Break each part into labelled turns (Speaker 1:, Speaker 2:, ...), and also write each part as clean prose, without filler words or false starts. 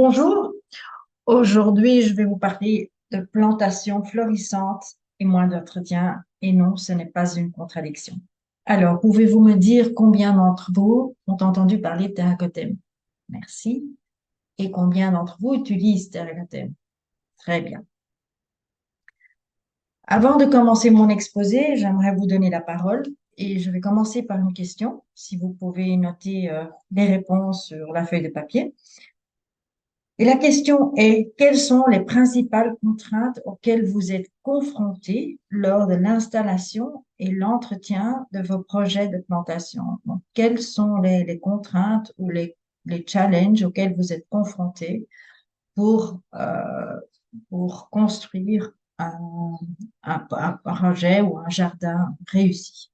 Speaker 1: Bonjour, aujourd'hui je vais vous parler de plantation florissante et moins d'entretien. Et non, ce n'est pas une contradiction. Alors, pouvez-vous me dire combien d'entre vous ont entendu parler de Terracotem? Merci. Et combien d'entre vous utilisent Terracotem? Très bien. Avant de commencer mon exposé, j'aimerais vous donner la parole et je vais commencer par une question. Si vous pouvez noter les réponses sur la feuille de papier. Et la question est, quelles sont les principales contraintes auxquelles vous êtes confrontés lors de l'installation et l'entretien de vos projets de plantation? Donc, quelles sont les contraintes ou les challenges auxquels vous êtes confrontés pour, pour construire un projet ou un jardin réussi?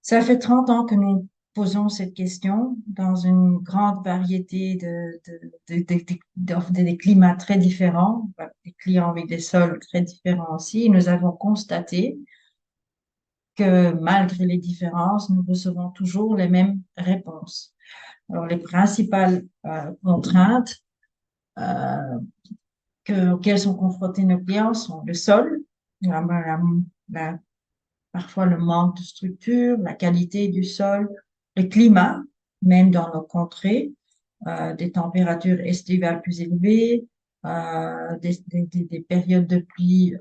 Speaker 1: Ça fait 30 ans que nous posons cette question dans une grande variété des climats très différents, des clients avec des sols très différents aussi. Et nous avons constaté que malgré les différences, nous recevons toujours les mêmes réponses. Alors, les principales contraintes auxquelles sont confrontés nos clients sont le sol, la, la, la parfois le manque de structure, la qualité du sol, le climat, même dans nos contrées, des températures estivales plus élevées, des périodes de pluie,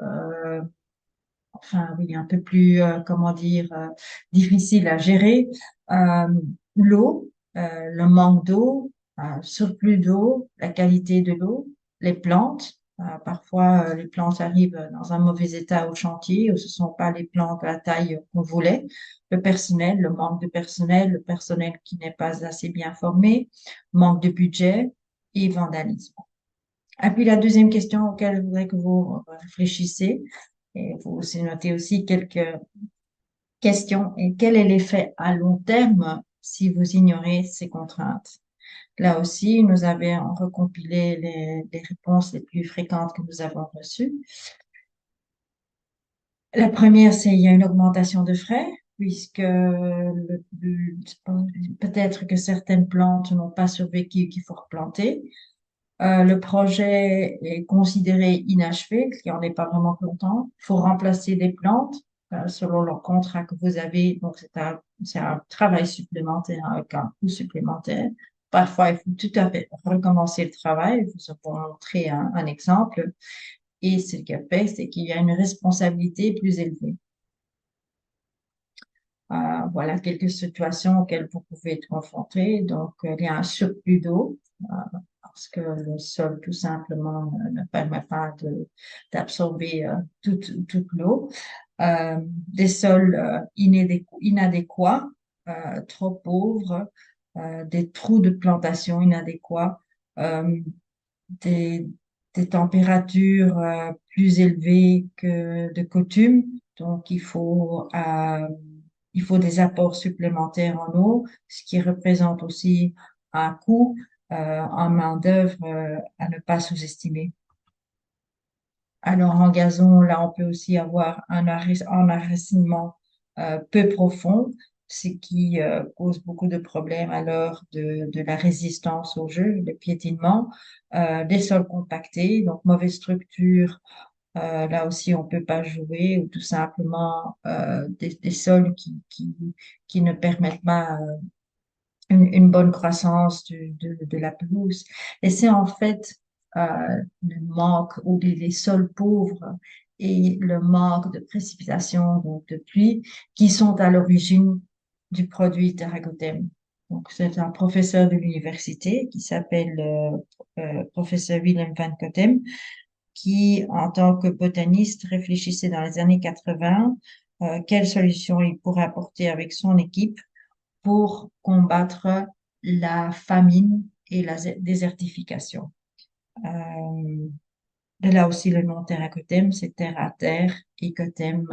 Speaker 1: enfin oui, un peu plus, comment dire, difficiles à gérer, euh, l'eau, le manque d'eau, surplus d'eau, la qualité de l'eau, les plantes. Parfois, les plantes arrivent dans un mauvais état au chantier ou ce sont pas les plantes à la taille qu'on voulait. Le personnel, le manque de personnel, le personnel qui n'est pas assez bien formé, manque de budget et vandalisme. Et puis la deuxième question auquel je voudrais que vous réfléchissiez, et vous aussi notez aussi quelques questions, et quel est l'effet à long terme si vous ignorez ces contraintes? Là aussi, nous avons recompilé les réponses les plus fréquentes que nous avons reçues. La première, c'est il y a une augmentation de frais, puisque peut-être que certaines plantes n'ont pas survécu, qu'il faut replanter. Le projet est considéré inachevé, le client n'est pas vraiment content. Il faut remplacer des plantes selon le contrat que vous avez. Donc, c'est un travail supplémentaire avec un coût supplémentaire. Parfois, il faut tout à fait recommencer le travail. Je vous pour montrer un exemple. Et ce qu'il fait, c'est qu'il y a une responsabilité plus élevée. Voilà quelques situations auxquelles vous pouvez être confrontés. Donc, il y a un surplus d'eau parce que le sol, tout simplement, ne permet pas d'absorber toute l'eau. Des sols inadéquats, trop pauvres, des trous de plantation inadéquats, euh, des, des températures plus élevées que de coutume. Donc, il faut des apports supplémentaires en eau, ce qui représente aussi un coût en main-d'œuvre à ne pas sous-estimer. Alors, en gazon, là, on peut aussi avoir un enracinement peu profond, ce qui cause beaucoup de problèmes à l'heure de la résistance au jeu, le piétinement, des sols compactés, donc mauvaise structure. Là aussi, on peut pas jouer ou tout simplement des sols qui ne permettent pas une bonne croissance de la pelouse. Et c'est en fait le manque ou les sols pauvres et le manque de précipitation, donc de pluie, qui sont à l'origine du produit Terracotem. Donc, c'est un professeur de l'université qui s'appelle professeur Willem van Cotem, qui, en tant que botaniste, réfléchissait dans les années 80 quelles solutions il pourrait apporter avec son équipe pour combattre la famine et la désertification. De là aussi le nom Terracotem, c'est terre à terre, et Cotem,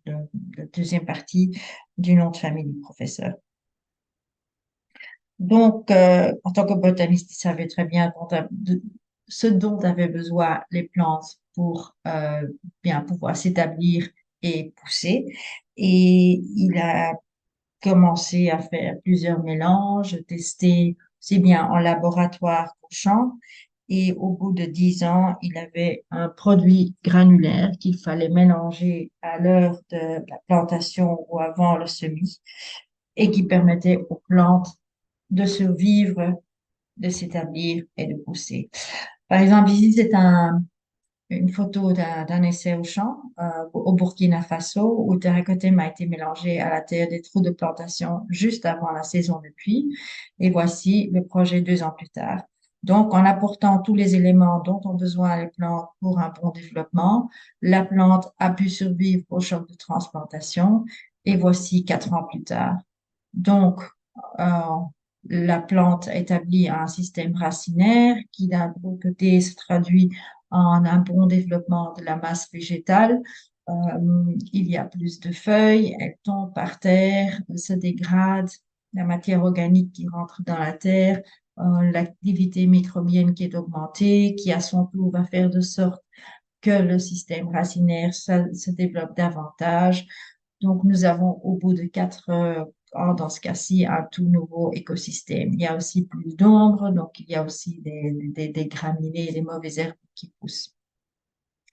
Speaker 1: la deuxième partie du nom de famille du professeur. Donc, en tant que botaniste, il savait très bien ce dont avaient besoin les plantes pour bien pouvoir s'établir et pousser. Et il a commencé à faire plusieurs mélanges, tester aussi bien en laboratoire qu'au champ. Et au bout de 10 ans, il avait un produit granulaire qu'il fallait mélanger à l'heure de la plantation ou avant le semis et qui permettait aux plantes de survivre, de s'établir et de pousser. Par exemple, ici, c'est une photo d'un essai au champ au Burkina Faso où le terracotum a été mélangé à la terre des trous de plantation juste avant la saison de pluie. Et voici le projet 2 ans plus tard. Donc, en apportant tous les éléments dont ont besoin les plantes pour un bon développement, la plante a pu survivre au choc de transplantation. Et voici 4 ans plus tard. Donc, euh, la plante établit un système racinaire qui, d'un autre côté, se traduit en un bon développement de la masse végétale. Il y a plus de feuilles, elles tombent par terre, se dégradent, la matière organique qui rentre dans la terre, l'activité microbienne qui est augmentée, qui à son tour va faire de sorte que le système racinaire se développe davantage. Donc, nous avons au bout de 4 ans, dans ce cas-ci, un tout nouveau écosystème. Il y a aussi plus d'ombre, donc il y a aussi des graminées, des mauvaises herbes qui poussent.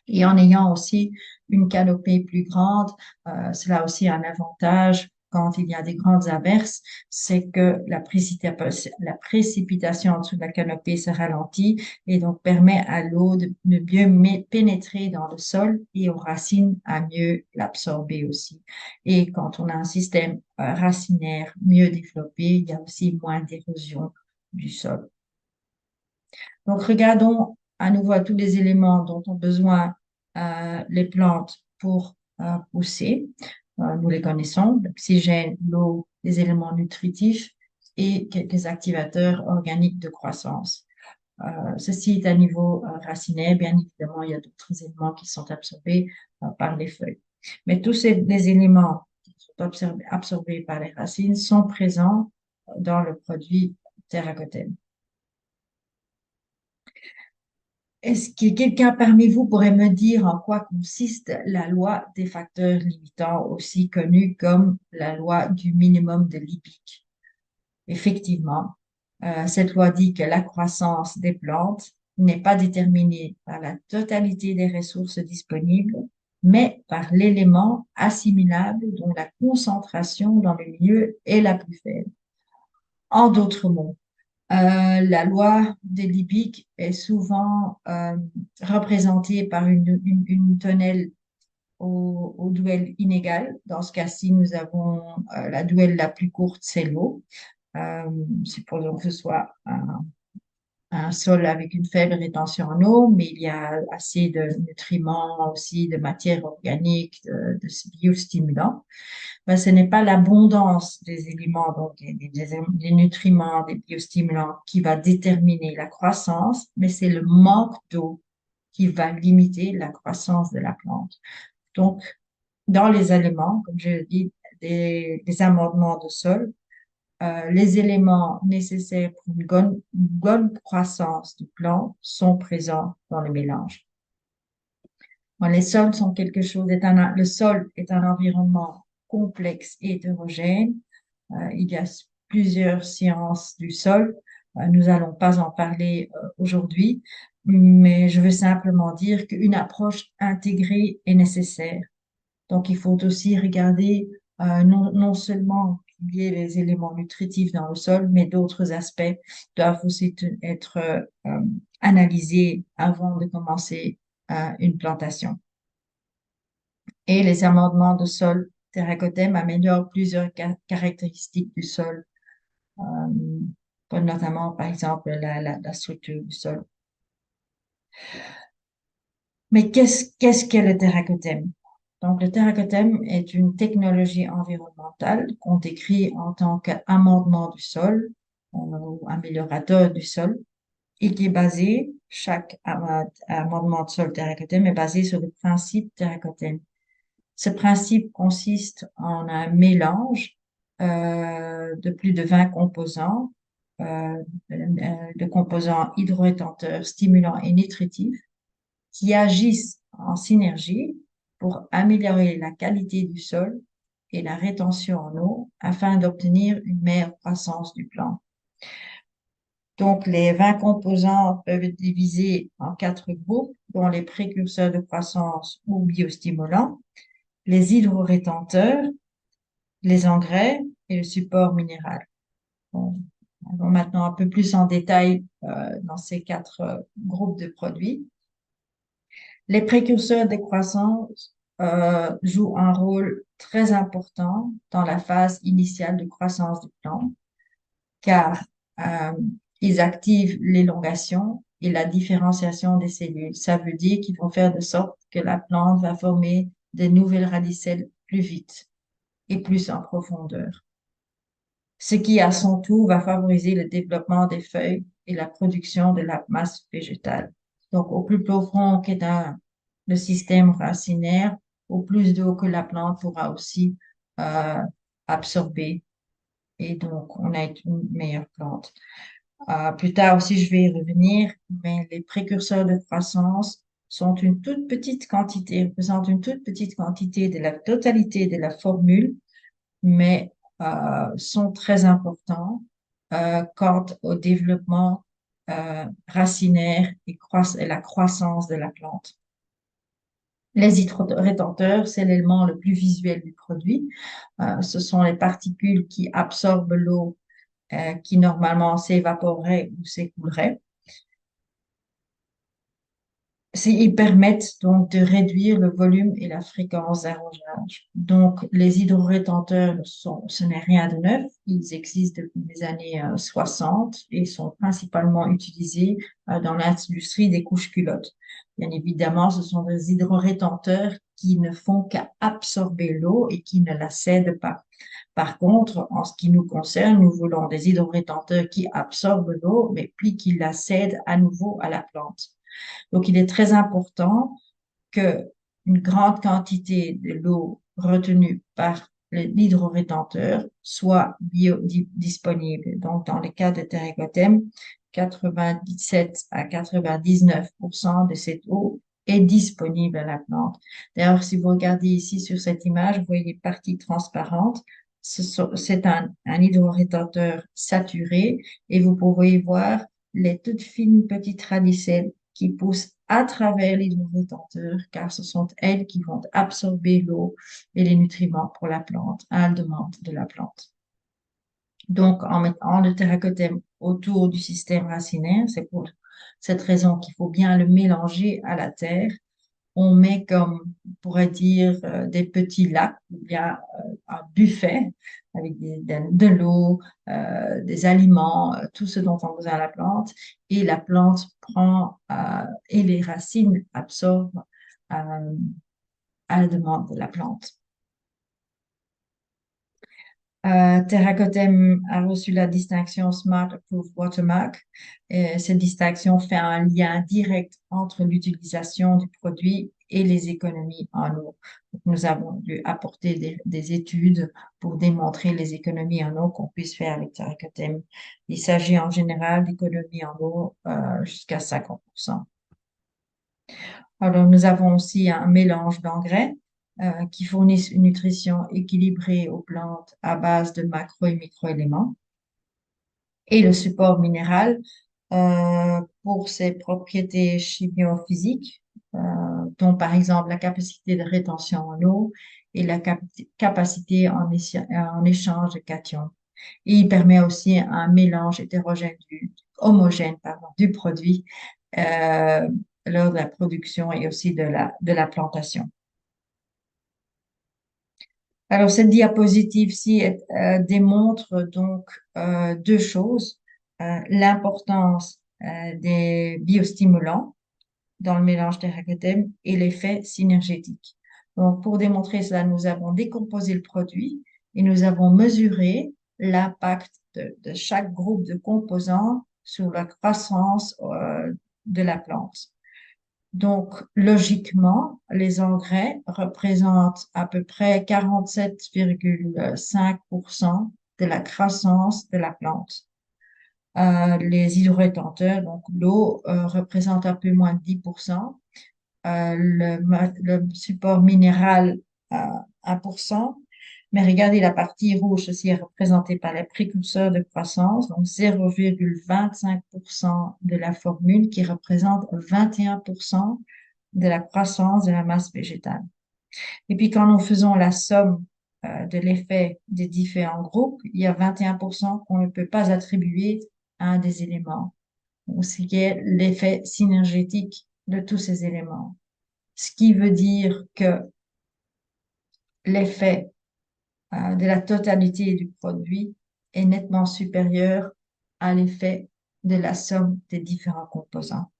Speaker 1: Et en ayant aussi une canopée plus grande, cela a aussi un avantage quand il y a des grandes averses, c'est que la précipitation en dessous de la canopée se ralentit et donc permet à l'eau de mieux pénétrer dans le sol et aux racines à mieux l'absorber aussi. Et quand on a un système racinaire mieux développé, il y a aussi moins d'érosion du sol. Donc, regardons à nouveau tous les éléments dont ont besoin les plantes pour pousser. Nous les connaissons, l'oxygène, l'eau, les éléments nutritifs et quelques activateurs organiques de croissance. Ceci est à niveau racinaire. Bien évidemment, il y a d'autres éléments qui sont absorbés par les feuilles. Mais tous les éléments qui sont absorbés par les racines sont présents dans le produit terracoten. Est-ce que quelqu'un parmi vous pourrait me dire en quoi consiste la loi des facteurs limitants, aussi connue comme la loi du minimum de Liebig? Effectivement, cette loi dit que la croissance des plantes n'est pas déterminée par la totalité des ressources disponibles, mais par l'élément assimilable dont la concentration dans le milieu est la plus faible. En d'autres mots, la loi de Liebig est souvent représentée par une tonnelle au duel inégal. Dans ce cas-ci, nous avons la duel la plus courte, c'est l'eau. Supposons que ce soit un sol avec une faible rétention en eau, mais il y a assez de nutriments aussi, de matière organique, de biostimulants. Ben, ce n'est pas l'abondance des éléments, donc des nutriments, des biostimulants qui va déterminer la croissance, mais c'est le manque d'eau qui va limiter la croissance de la plante. Donc, dans les aliments, comme je l'ai dit, des amendements de sol, les éléments nécessaires pour une bonne croissance du plant sont présents dans le mélange. Bon, les sols sont quelque chose, le sol est un environnement complexe et hétérogène. Il y a plusieurs sciences du sol. Nous n'allons pas en parler aujourd'hui, mais je veux simplement dire qu'une approche intégrée est nécessaire. Donc, il faut aussi regarder non seulement qu'il y ait les éléments nutritifs dans le sol, mais d'autres aspects doivent aussi être analysés avant de commencer une plantation. Et les amendements de sol terracotem améliorent plusieurs caractéristiques du sol, notamment par exemple la structure du sol. Mais qu'est-ce que le terracotem? Donc, le terracotem est une technologie environnementale qu'on décrit en tant qu'amendement du sol ou améliorateur du sol et qui est basé, chaque amendement de sol terracotem est basé sur le principe terracotem. Ce principe consiste en un mélange de plus de 20 composants, de composants hydrorétenteurs, stimulants et nutritifs qui agissent en synergie pour améliorer la qualité du sol et la rétention en eau afin d'obtenir une meilleure croissance du plant. Donc, les 20 composants peuvent être divisés en quatre groupes, dont les précurseurs de croissance ou biostimulants, les hydrorétenteurs, les engrais et le support minéral. Bon, allons maintenant un peu plus en détail dans ces quatre groupes de produits. Les précurseurs de croissance jouent un rôle très important dans la phase initiale de croissance du plant, car euh, ils activent l'élongation et la différenciation des cellules. Ça veut dire qu'ils vont faire de sorte que la plante va former de nouvelles radicelles plus vite et plus en profondeur, ce qui à son tour va favoriser le développement des feuilles et la production de la masse végétale. Donc, au plus profond qu'est le système racinaire, au plus d'eau que la plante pourra aussi euh, absorber et donc on a une meilleure plante. Plus tard aussi, je vais y revenir, mais les précurseurs de croissance sont une toute petite quantité, représentent une toute petite quantité de la totalité de la formule, mais sont très importants quant au développement racinaire et la croissance de la plante. Les hydrorétenteurs, c'est l'élément le plus visuel du produit. Ce sont les particules qui absorbent l'eau qui normalement s'évaporerait ou s'écoulerait. Ils permettent donc de réduire le volume et la fréquence d'arrosage. Donc, les hydrorétenteurs ce n'est rien de neuf. Ils existent depuis les années 60 et sont principalement utilisés dans l'industrie des couches culottes. Bien évidemment, ce sont des hydrorétenteurs qui ne font qu'absorber l'eau et qui ne la cèdent pas. Par contre, en ce qui nous concerne, nous voulons des hydrorétenteurs qui absorbent l'eau, mais puis qui la cèdent à nouveau à la plante. Donc, il est très important que une grande quantité de l'eau retenue par l'hydrorétenteur soit biodisponible. Donc, dans le cas de Terracotem, 97 à 99% de cette eau est disponible à la plante. D'ailleurs, si vous regardez ici sur cette image, vous voyez les parties transparentes. C'est un hydrorétenteur saturé et vous pouvez voir les toutes fines petites radicelles qui poussent à travers l'hydrorétenteur, car ce sont elles qui vont absorber l'eau et les nutriments pour la plante, à la demande de la plante. Donc, en mettant le terracotem autour du système racinaire, c'est pour cette raison qu'il faut bien le mélanger à la terre. On met comme, on pourrait dire, des petits lacs ou bien un buffet avec de l'eau, des aliments, tout ce dont on a besoin à la plante. Et la plante prend et les racines absorbent euh, à la demande de la plante. Terracotem a reçu la distinction Smart Approved Watermark. Cette distinction fait un lien direct entre l'utilisation du produit et les économies en eau. Donc, nous avons dû apporter des études pour démontrer les économies en eau qu'on puisse faire avec Terracotem. Il s'agit en général d'économies en eau jusqu'à 50%. Alors, nous avons aussi un mélange d'engrais qui fournissent une nutrition équilibrée aux plantes à base de macro et microéléments et le support minéral pour ses propriétés chimiophysiques, dont par exemple la capacité de rétention en eau et la capacité en échange de cations. Et il permet aussi un mélange homogène du produit euh, lors de la production et aussi de la plantation. Alors, cette diapositive-ci démontre donc deux choses. L'importance des biostimulants dans le mélange terracotem et l'effet synergétique. Donc, pour démontrer cela, nous avons décomposé le produit et nous avons mesuré l'impact de chaque groupe de composants sur la croissance de la plante. Donc, logiquement, les engrais représentent à peu près 47,5% de la croissance de la plante. Les hydrorétenteurs, donc l'eau, représente un peu moins de 10%. Le support minéral, 1%. Mais regardez, la partie rouge aussi est représentée par les précurseurs de croissance, donc 0,25% de la formule qui représente 21% de la croissance de la masse végétale. Et puis quand nous faisons la somme de l'effet des différents groupes, il y a 21% qu'on ne peut pas attribuer à un des éléments, ce qui est l'effet synergétique de tous ces éléments. Ce qui veut dire que l'effet de la totalité du produit est nettement supérieur à l'effet de la somme des différents composants.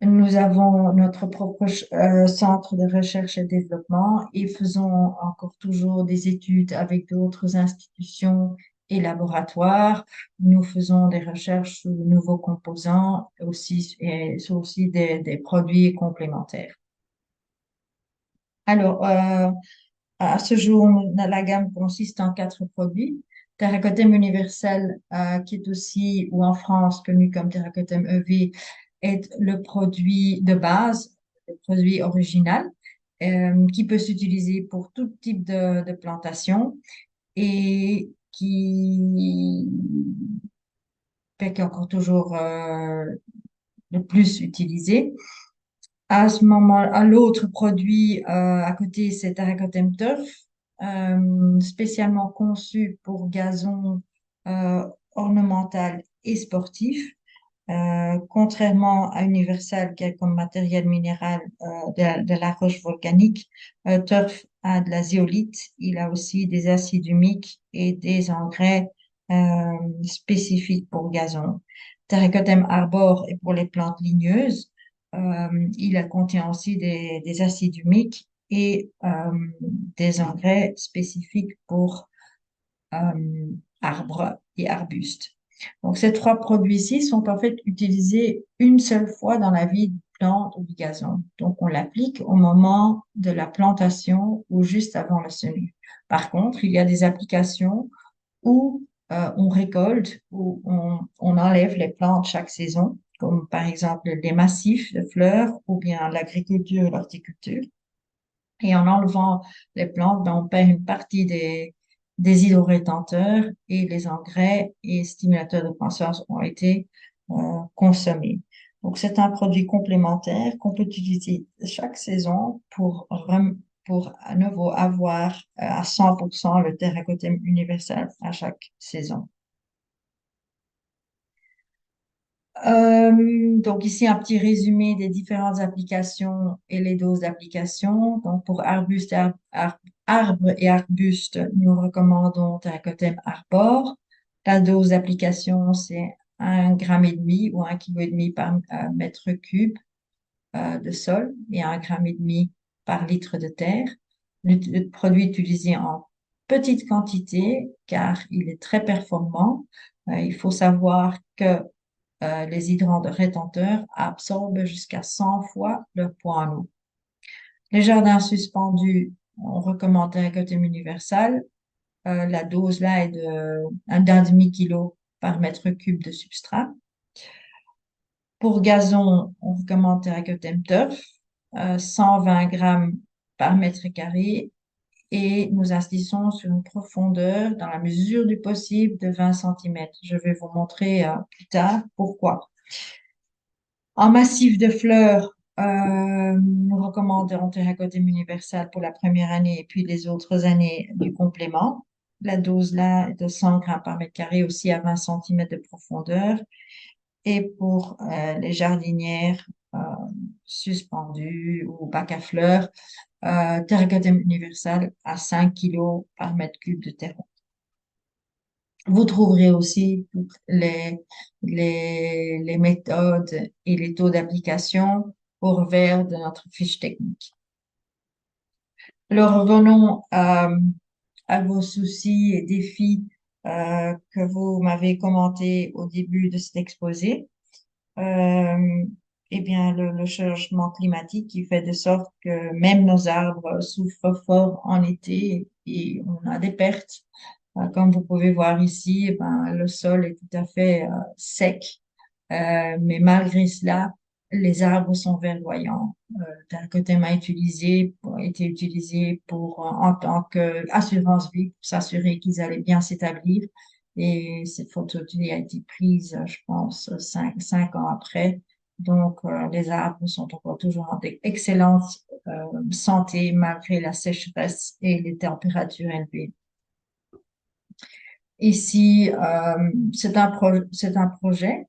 Speaker 1: Nous avons notre propre centre de recherche et développement et faisons encore toujours des études avec d'autres institutions et laboratoires. Nous faisons des recherches sur de nouveaux composants aussi, et sur aussi des produits complémentaires. Alors, à ce jour, la gamme consiste en 4 produits. Terracotum universel, qui est aussi, ou en France, connu comme Terracotum EV, est le produit de base, le produit original, qui peut s'utiliser pour tout type de plantation et qui est encore toujours le plus utilisé. À ce moment, à l'autre produit à côté, c'est Terracotum Turf, spécialement conçu pour gazon ornemental et sportif. Contrairement à Universal, qui a comme matériel minéral de la roche volcanique, Turf a de la zeolite. Il a aussi des acides humiques et des engrais spécifiques pour gazon. Terracotum Arbor est pour les plantes ligneuses. Il contient aussi des acides humiques et des engrais spécifiques pour arbres et arbustes. Donc, ces 3 produits-ci sont en fait utilisés une seule fois dans la vie d'une plante ou du gazon. Donc, on l'applique au moment de la plantation ou juste avant le semis. Par contre, il y a des applications où on récolte, où on enlève les plantes chaque saison, comme par exemple les massifs de fleurs ou bien l'agriculture et l'horticulture. Et en enlevant les plantes, ben, on perd une partie des hydrorétenteurs et les engrais et stimulateurs de croissance ont été consommés. Donc, c'est un produit complémentaire qu'on peut utiliser chaque saison pour à nouveau avoir à 100% le terracotum universel à chaque saison. Donc ici, un petit résumé des différentes applications et les doses d'application. Donc pour arbres et arbustes, nous recommandons Terracotum Arbor. La dose d'application, c'est 1,5 g ou 1,5 kg par mètre cube de sol et 1,5 g par litre de terre. Le produit utilisé en petite quantité car il est très performant. Il faut savoir que les hydrants de rétenteurs absorbent jusqu'à 100 fois leur poids en eau. Les jardins suspendus, on recommande un Terracotum universal. La dose là est d'un demi-kilo par mètre cube de substrat. Pour gazon, on recommande Terracotum Turf, 120 grammes par mètre carré et nous insistons sur une profondeur dans la mesure du possible de 20 cm. Je vais vous montrer plus tard pourquoi. En massif de fleurs, nous recommandons Terracotum universal pour la première année et puis les autres années du complément. La dose là est de 100 grammes par mètre carré aussi à 20 cm de profondeur. Et pour les jardinières suspendues ou bac à fleurs, Terracotum universal à 5 kg par mètre cube de terreau. Vous trouverez aussi toutes les méthodes et les taux d'application au revers de notre fiche technique. Alors, revenons à vos soucis et défis que vous m'avez commentés au début de cet exposé. Eh bien, le changement climatique qui fait de sorte que même nos arbres souffrent fort en été et on a des pertes. Comme vous pouvez voir ici, eh ben, le sol est tout à fait sec, mais malgré cela, les arbres sont verdoyants. Terracotem été utilisé en tant qu'assurance vie pour s'assurer qu'ils allaient bien s'établir. Et cette photo a été prise, je pense, 5 ans après. Donc, les arbres sont encore toujours en excellente santé malgré la sécheresse et les températures élevées. Ici, c'est un projet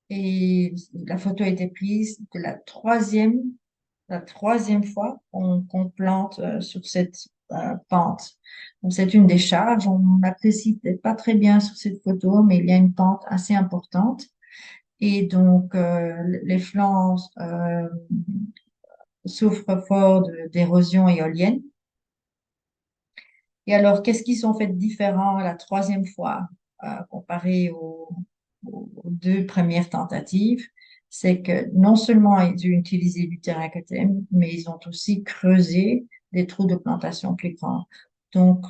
Speaker 1: et la photo a été prise de la troisième fois qu'on plante sur cette pente. Donc, c'est une décharge. On n'apprécie peut-être pas très bien sur cette photo, mais il y a une pente assez importante. Et donc, les flancs souffrent fort d'érosion éolienne. Et alors, qu'est-ce qu'ils ont fait de différent la troisième fois comparé aux deux premières tentatives? C'est que non seulement ils ont utilisé du terracotem, mais ils ont aussi creusé des trous de plantation plus grands. Donc,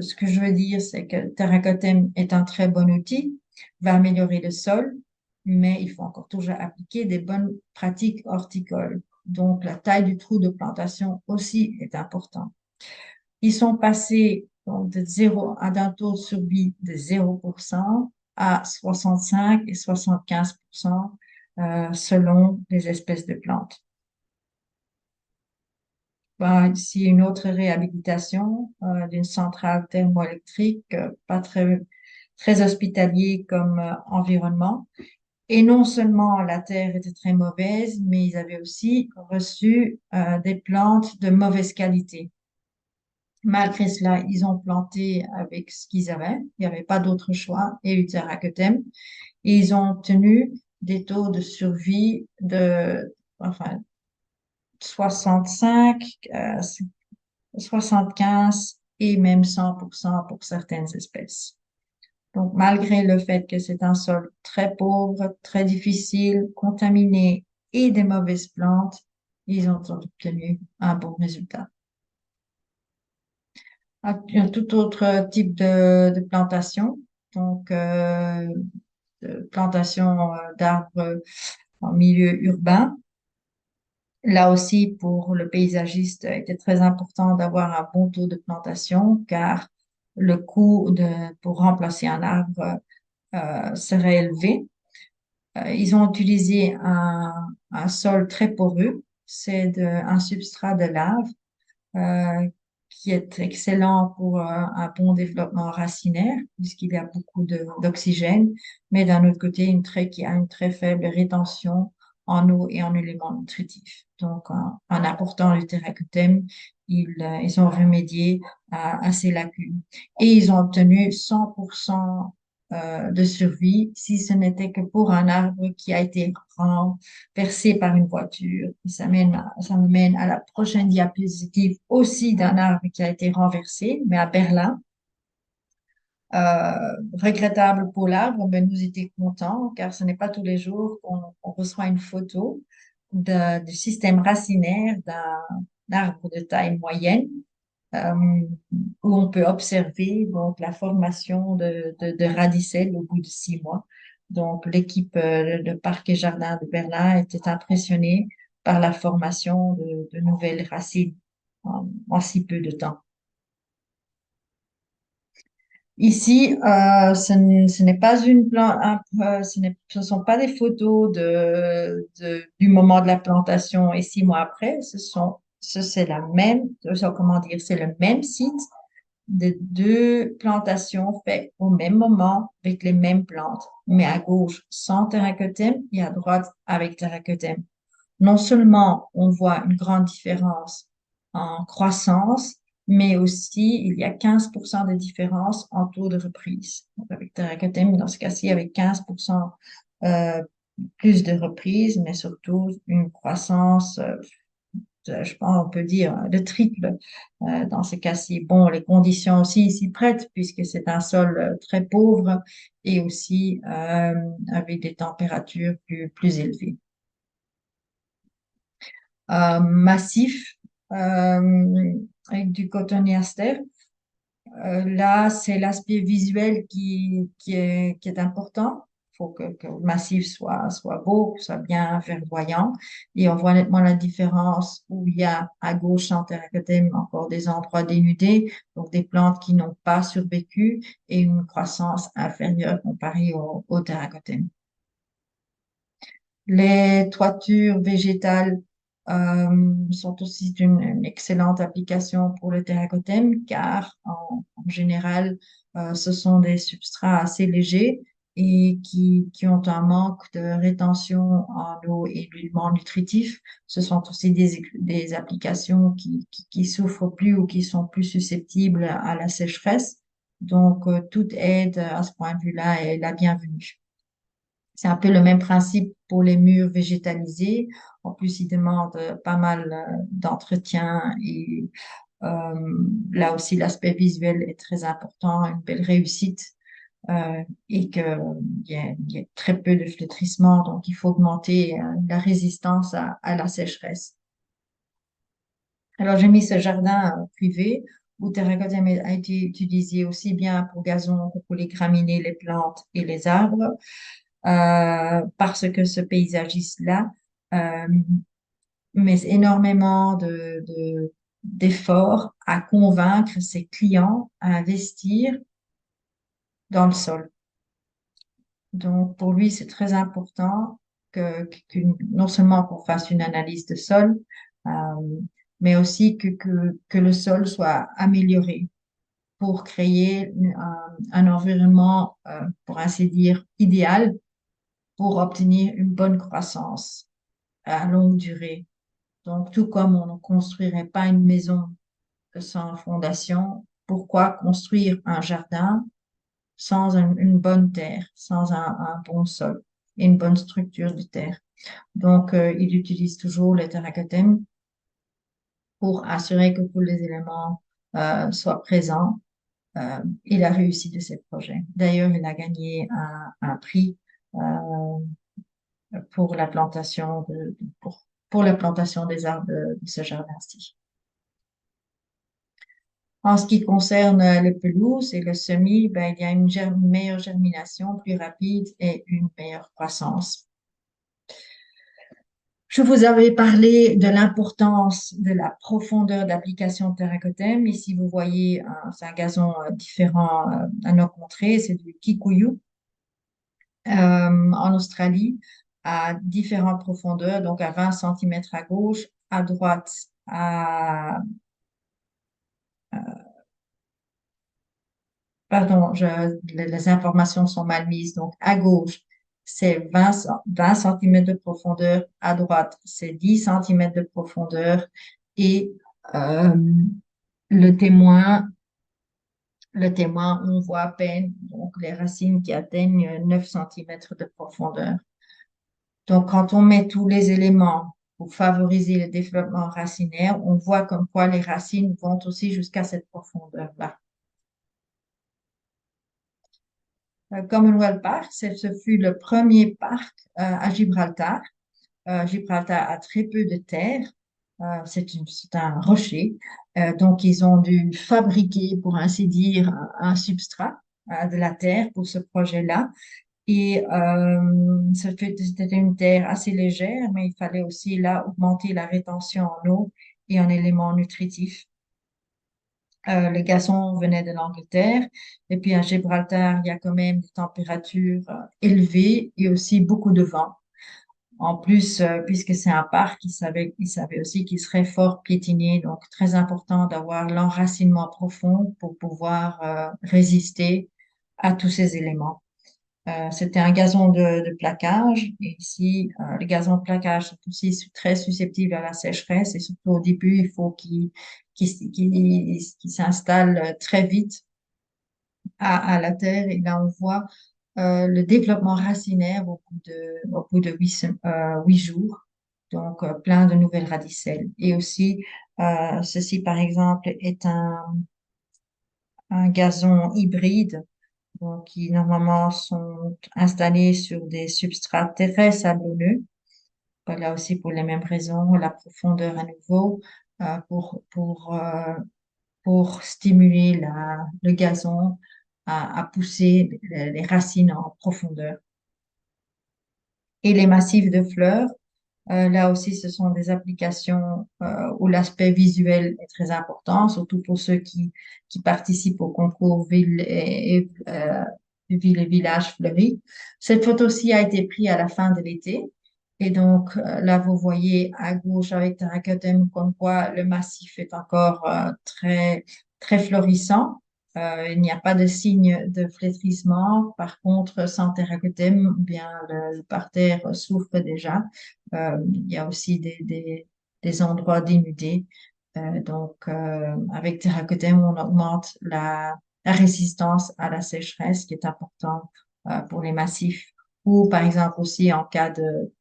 Speaker 1: ce que je veux dire, c'est que le terracotem est un très bon outil, va améliorer le sol, mais il faut encore toujours appliquer des bonnes pratiques horticoles. Donc, la taille du trou de plantation aussi est important. Ils sont passés donc, de 0 à d'un taux de survie de 0% à 65 et 75% selon les espèces de plantes. Ici, une autre réhabilitation d'une centrale thermoélectrique, pas très hospitalier comme environnement. Et non seulement la terre était très mauvaise, mais ils avaient aussi reçu des plantes de mauvaise qualité. Malgré cela, ils ont planté avec ce qu'ils avaient. Il n'y avait pas d'autre choix et eu terracotem. Et ils ont obtenu des taux de survie enfin, 65, 75 et même 100% pour certaines espèces. Donc, malgré le fait que c'est un sol très pauvre, très difficile, contaminé et des mauvaises plantes, ils ont obtenu un bon résultat. Un tout autre type de plantation, donc de plantation d'arbres en milieu urbain. Là aussi, pour le paysagiste, il était très important d'avoir un bon taux de plantation car le coût pour remplacer un arbre serait élevé. Ils ont utilisé un sol très poreux, un substrat de lave euh, qui est excellent pour un bon développement racinaire, puisqu'il y a beaucoup d'oxygène, mais d'un autre côté, qui a une très faible rétention en eau et en éléments nutritifs. Donc, en apportant le terracotem, ils ont remédié à ces lacunes. Et ils ont obtenu 100% de survie, si ce n'était que pour un arbre qui a été renversé par une voiture. Et ça me mène à la prochaine diapositive aussi d'un arbre qui a été renversé, mais à Berlin. Regrettable pour l'arbre, mais nous étions contents car ce n'est pas tous les jours qu'on reçoit une photo du système racinaire d'un arbre de taille moyenne euh, où on peut observer donc la formation de radicelles au bout de 6 mois. Donc l'équipe de Parc et Jardin de Berlin était impressionnée par la formation de nouvelles racines en si peu de temps. Ici, ce n'est pas ce sont pas des photos du moment de la plantation et 6 mois après. C'est la même, comment dire, c'est le même site de deux plantations faites au même moment avec les mêmes plantes, mais à gauche sans terracotem et à droite avec terracotem. Non seulement on voit une grande différence en croissance, mais aussi il y a 15% de différence en taux de reprise. Donc avec terracotem, dans ce cas-ci, avec 15% euh, plus de reprises, mais surtout une croissance je pense, on peut dire le triple dans ce cas-ci. Bon, les conditions aussi s'y prêtent puisque c'est un sol très pauvre et aussi avec des températures plus élevées. Massif avec du cotonéaster. Là, c'est l'aspect visuel qui est important. faut que le massif soit beau, soit bien verdoyant. Et on voit nettement la différence où il y a à gauche en terracothème encore des endroits dénudés, donc des plantes qui n'ont pas survécu et une croissance inférieure comparée au terracothème. Les toitures végétales sont aussi une excellente application pour le terracothème car en général, ce sont des substrats assez légers et qui ont un manque de rétention en eau et d'huilement nutritif. Ce sont aussi des applications qui souffrent plus ou qui sont plus susceptibles à la sécheresse. Donc, toute aide à ce point de vue-là est la bienvenue. C'est un peu le même principe pour les murs végétalisés. En plus, ils demandent pas mal d'entretien et là aussi, l'aspect visuel est très important, une belle réussite et il y a très peu de flétrissement, donc il faut augmenter la résistance à la sécheresse. Alors, j'ai mis ce jardin privé où terracotta a été utilisé aussi bien pour gazon que pour les graminées, les plantes et les arbres. Parce que ce paysagiste-là euh, met énormément d'efforts à convaincre ses clients à investir dans le sol. Donc, pour lui, c'est très important non seulement qu'on fasse une analyse de sol, euh, mais aussi que le sol soit amélioré pour créer un environnement, pour ainsi dire, idéal pour obtenir une bonne croissance à longue durée. Donc, tout comme on ne construirait pas une maison sans fondation, pourquoi construire un jardin sans une bonne terre, sans un bon sol et une bonne structure de terre? Donc, il utilise toujours le terracothème pour assurer que tous les éléments soient présents. Il a réussi de ses projets. D'ailleurs, il a gagné un prix pour la plantation pour la plantation des arbres de ce jardin-ci. En ce qui concerne les pelouses et le semis, ben, il y a une meilleure germination, plus rapide et une meilleure croissance. Je vous avais parlé de l'importance de la profondeur d'application de terracothème. Ici, vous voyez, c'est un gazon différent à nos contrées, c'est du kikuyu en Australie à différentes profondeurs, donc à 20 centimètres à gauche, à droite, pardon, les informations sont mal mises. Donc, à gauche, c'est 20 cm de profondeur. À droite, c'est 10 cm de profondeur. Et euh, le témoin, on voit à peine donc, les racines qui atteignent 9 cm de profondeur. Donc, quand on met tous les éléments pour favoriser le développement racinaire, on voit comme quoi les racines vont aussi jusqu'à cette profondeur-là. Commonwealth Park, ce fut le premier parc à Gibraltar. Gibraltar a très peu de terre, c'est un rocher. Donc, ils ont dû fabriquer, pour ainsi dire, substrat de la terre pour ce projet-là. Et c'était une terre assez légère, mais il fallait aussi là augmenter la rétention en eau et en éléments nutritifs. Le gazon venait de l'Angleterre. Et puis à Gibraltar, il y a quand même des températures élevées et aussi beaucoup de vent. En plus, puisque c'est un parc, il savait aussi qu'il serait fort piétiné, donc très important d'avoir l'enracinement profond pour pouvoir résister à tous ces éléments. C'était un gazon de plaquage. Et ici, les gazons de plaquage sont aussi très susceptibles à la sécheresse. Et surtout au début, il faut qu'ils s'installent très vite à la terre. Et là, on voit le développement racinaire au bout de 8 jours. Donc, plein de nouvelles radicelles. Et aussi, ceci, par exemple, est un gazon hybride donc, qui normalement sont installés sur des substrats très sablonneux. Là aussi, pour les mêmes raisons, la profondeur à nouveau, euh, pour, pour, euh, pour stimuler le gazon à pousser les racines en profondeur. Et les massifs de fleurs, là aussi, ce sont des applications où l'aspect visuel est très important, surtout pour ceux qui participent au concours Ville et Villages Fleuris. Cette photo-ci a été prise à la fin de l'été. Et donc, là, vous voyez à gauche avec Terracotum comme quoi le massif est encore très, très florissant. Il n'y a pas de signe de flétrissement. Par contre, sans Terracotum, bien, le parterre souffre déjà. Il y a aussi des endroits dénudés. Avec Terracotum, on augmente la résistance à la sécheresse, qui est important pour les massifs. Ou, par exemple, aussi en cas de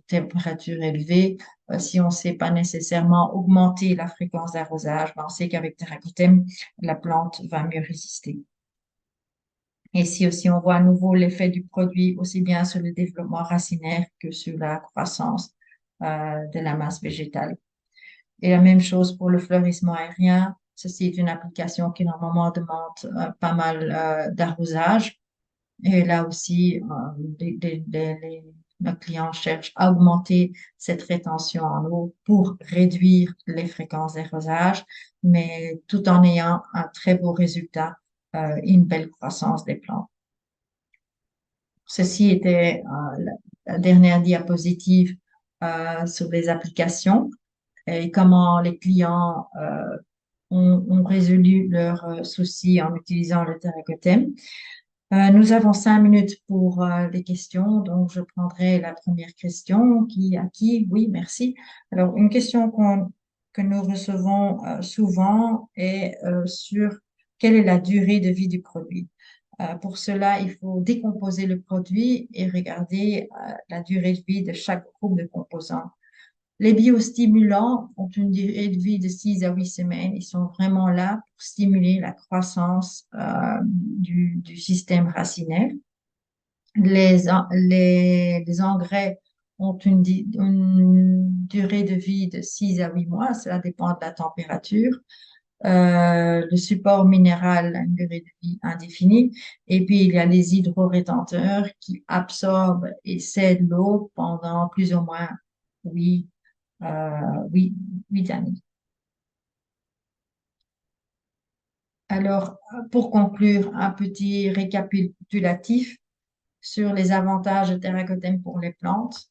Speaker 1: température élevée, si on ne sait pas nécessairement augmenter la fréquence d'arrosage, ben, on sait qu'avec Terracotum, la plante va mieux résister. Et si aussi on voit à nouveau l'effet du produit aussi bien sur le développement racinaire que sur la croissance de la masse végétale. Et la même chose pour le fleurissement aérien. Ceci est une application qui normalement demande pas mal d'arrosage. Et là aussi, nos clients cherchent à augmenter cette rétention en eau pour réduire les fréquences d'arrosage, mais tout en ayant un très beau résultat et une belle croissance des plantes. Ceci était la dernière diapositive sur les applications et comment les clients ont résolu leurs soucis en utilisant le Terracotem. Nous avons 5 minutes pour les questions, donc je prendrai la première question. À qui? Oui, merci. Alors, une question que nous recevons souvent est sur quelle est la durée de vie du produit. Pour cela, il faut décomposer le produit et regarder la durée de vie de chaque groupe de composants. Les biostimulants ont une durée de vie de 6 à 8 semaines. Ils sont vraiment là pour stimuler la croissance du système racinaire. Les engrais ont une durée de vie de 6 à 8 mois. Cela dépend de la température. Le support minéral a une durée de vie indéfinie. Et puis, il y a les hydrorétenteurs qui absorbent et cèdent l'eau pendant plus ou moins 8 oui, 8 années. Alors, pour conclure, un petit récapitulatif sur les avantages de Terracotem pour les plantes.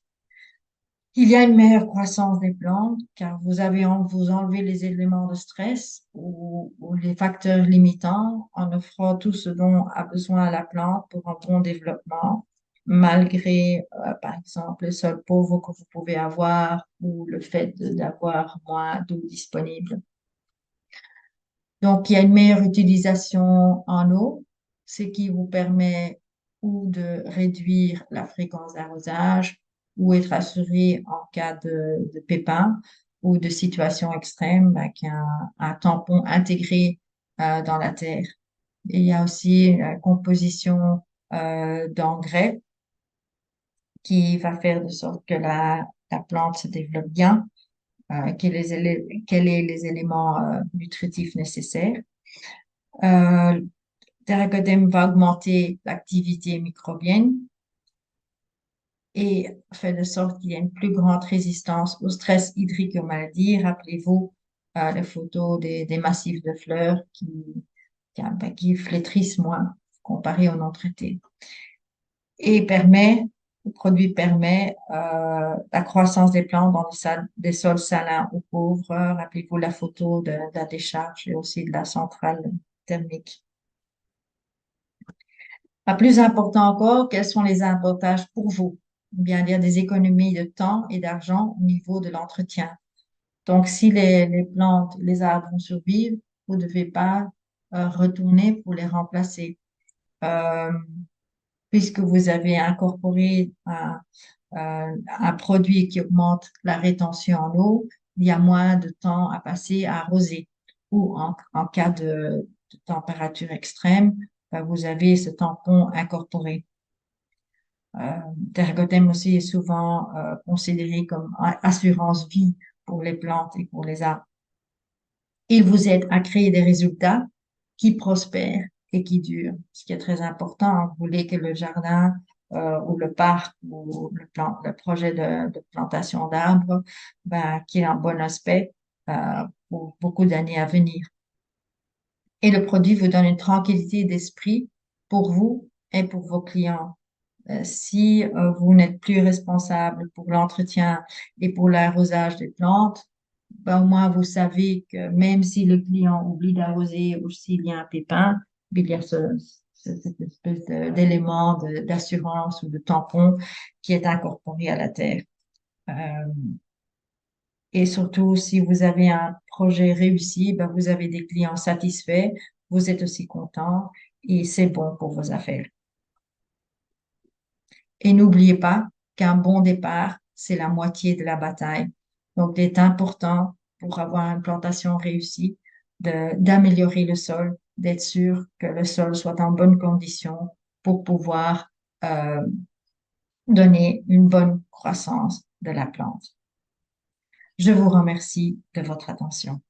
Speaker 1: Il y a une meilleure croissance des plantes car vous enlevez les éléments de stress ou les facteurs limitants en offrant tout ce dont a besoin la plante pour un bon développement, malgré, par exemple, le sol pauvre que vous pouvez avoir ou le fait d'avoir moins d'eau disponible. Donc, il y a une meilleure utilisation en eau, ce qui vous permet ou de réduire la fréquence d'arrosage ou être assuré en cas de pépin ou de situation extrême, ben, qu'il y a un tampon intégré dans la terre. Et il y a aussi la composition d'engrais qui va faire de sorte que la plante se développe bien, quels est les éléments nutritifs nécessaires. Euh, Terracotem va augmenter l'activité microbienne et fait de sorte qu'il y a une plus grande résistance au stress hydrique et aux maladies. Rappelez-vous les photos des massifs de fleurs qui flétrissent moins comparé aux non traités. Et le produit permet la croissance des plantes dans des sols salins ou pauvres. Rappelez-vous la photo de la décharge et aussi de la centrale thermique. Plus important encore, quels sont les avantages pour vous? Bien, il y a des économies de temps et d'argent au niveau de l'entretien. Donc, si les plantes, les arbres vont survivre, vous ne devez pas retourner pour les remplacer. Euh, Puisque vous avez incorporé un produit qui augmente la rétention en eau, il y a moins de temps à passer à arroser. Ou en cas de température extrême, vous avez ce tampon incorporé. Terracotem aussi est souvent considéré comme assurance vie pour les plantes et pour les arbres. Il vous aide à créer des résultats qui prospèrent et qui durent, ce qui est très important. Vous voulez que le jardin ou le parc ou le projet de plantation d'arbres, ben, qu'il a un bon aspect pour beaucoup d'années à venir. Et le produit vous donne une tranquillité d'esprit pour vous et pour vos clients. Si vous n'êtes plus responsable pour l'entretien et pour l'arrosage des plantes, ben, au moins vous savez que même si le client oublie d'arroser ou s'il y a un pépin, il y a cette espèce d'élément d'assurance ou de tampon qui est incorporé à la terre. Euh, et surtout, si vous avez un projet réussi, ben, vous avez des clients satisfaits, vous êtes aussi content et c'est bon pour vos affaires. Et n'oubliez pas qu'un bon départ, c'est la moitié de la bataille. Donc, il est important pour avoir une plantation réussie d'améliorer le sol, d'être sûr que le sol soit en bonne condition pour pouvoir euh, donner une bonne croissance de la plante. Je vous remercie de votre attention.